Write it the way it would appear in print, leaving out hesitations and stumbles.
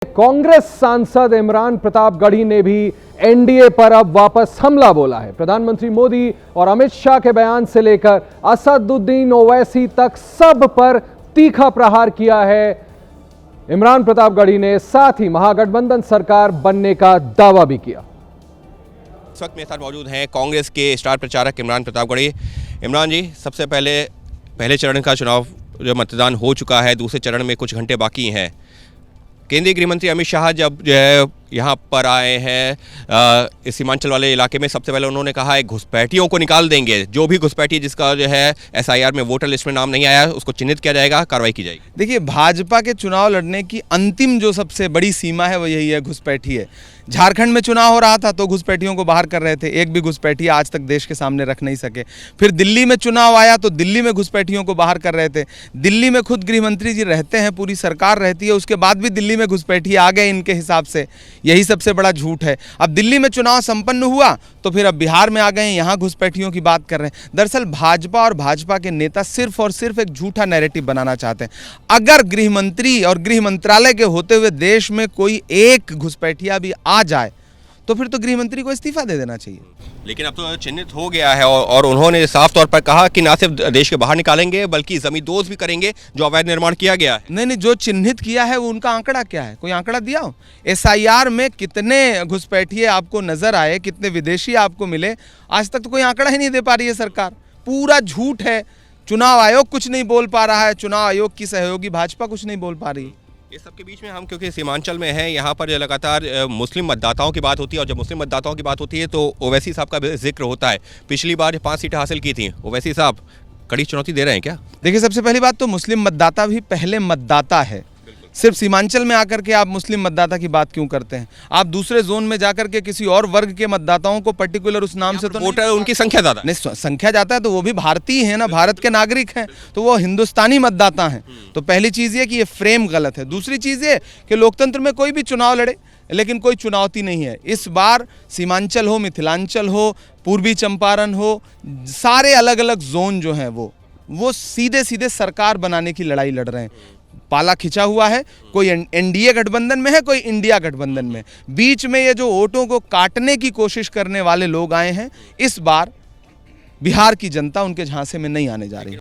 कांग्रेस सांसद इमरान प्रतापगढ़ी ने भी एनडीए पर अब वापस हमला बोला है। प्रधानमंत्री मोदी और अमित शाह के बयान से लेकर असदुद्दीन ओवैसी तक सब पर तीखा प्रहार किया है इमरान प्रतापगढ़ी ने। साथ ही महागठबंधन सरकार बनने का दावा भी किया। इस वक्त मेरे साथ मौजूद हैं कांग्रेस के स्टार प्रचारक इमरान प्रतापगढ़ी। इमरान जी, सबसे पहले चरण का चुनाव जो मतदान हो चुका है, दूसरे चरण में कुछ घंटे बाकी हैं। केंद्रीय गृह मंत्री अमित शाह जब जो है यहाँ पर आए हैं इस सीमांचल वाले इलाके में, सबसे पहले उन्होंने कहा है घुसपैठियों को निकाल देंगे। जो भी घुसपैठी जिसका जो है एसआईआर में वोटर लिस्ट में नाम नहीं आया उसको चिन्हित किया जाएगा, कार्रवाई की जाएगी। देखिए, भाजपा के चुनाव लड़ने की अंतिम जो सबसे बड़ी सीमा है वो यही है, घुसपैठी है। झारखंड में चुनाव हो रहा था तो घुसपैठियों को बाहर कर रहे थे, एक भी घुसपैठी आज तक देश के सामने रख नहीं सके। फिर दिल्ली में चुनाव आया तो दिल्ली में घुसपैठियों को बाहर कर रहे थे। दिल्ली में खुद गृह मंत्री जी रहते हैं, पूरी सरकार रहती है, उसके बाद भी दिल्ली में घुसपैठी आ गए इनके हिसाब से। यही सबसे बड़ा झूठ है। अब दिल्ली में चुनाव संपन्न हुआ तो फिर अब बिहार में आ गए, यहाँ घुसपैठियों की बात कर रहे हैं। दरअसल भाजपा और भाजपा के नेता सिर्फ और सिर्फ एक झूठा नैरेटिव बनाना चाहते हैं। अगर गृह मंत्री और गृह मंत्रालय के होते हुए देश में कोई एक घुसपैठिया भी आ जाए तो फिर तो गृह मंत्री को इस्तीफा दे देना चाहिए। लेकिन अब तो चिन्हित हो गया है और उन्होंने साफ तौर पर कहा कि ना सिर्फ देश के बाहर निकालेंगे बल्कि जमींदोज भी करेंगे जो अवैध निर्माण किया गया है। नहीं, जो चिन्हित किया है वो उनका आंकड़ा क्या है? कोई आंकड़ा दिया हो? एसआईआर में कितने घुसपैठिए आपको नजर आए, कितने विदेशी आपको मिले? आज तक तो कोई आंकड़ा ही नहीं दे पा रही है सरकार। पूरा झूठ है। चुनाव आयोग कुछ नहीं बोल पा रहा है, चुनाव आयोग की सहयोगी भाजपा कुछ नहीं बोल पा रही। इस सब के बीच में हम क्योंकि सीमांचल में हैं, यहाँ पर लगातार मुस्लिम मतदाताओं की बात होती है और जब मुस्लिम मतदाताओं की बात होती है तो ओवैसी साहब का भी जिक्र होता है। पिछली बार 5 सीटें हासिल की थी, ओवैसी साहब कड़ी चुनौती दे रहे हैं क्या? देखिए, सबसे पहली बात तो मुस्लिम मतदाता भी पहले मतदाता है। सिर्फ सीमांचल में आकर के आप मुस्लिम मतदाता की बात क्यों करते हैं? आप दूसरे जोन में जाकर के किसी और वर्ग के मतदाताओं को पर्टिकुलर उस नाम से तो वोटर उनकी संख्या ज़्यादा नहीं, संख्या जाता है तो वो भी भारतीय है ना, भारत के नागरिक हैं, तो वो हिंदुस्तानी मतदाता हैं। तो पहली चीज़ ये कि ये फ्रेम गलत है। दूसरी चीज़ ये कि लोकतंत्र में कोई भी चुनाव लड़े लेकिन कोई चुनौती नहीं है। इस बार सीमांचल हो, मिथिलांचल हो, पूर्वी चंपारण हो, सारे अलग अलग जोन जो हैं वो सीधे सीधे सरकार बनाने की लड़ाई लड़ रहे हैं। पाला खिंचा हुआ है, कोई एनडीए गठबंधन में है, कोई इंडिया गठबंधन में। बीच में ये जो वोटों को काटने की कोशिश करने वाले लोग आए हैं, इस बार बिहार की जनता उनके झांसे में नहीं आने जा रही।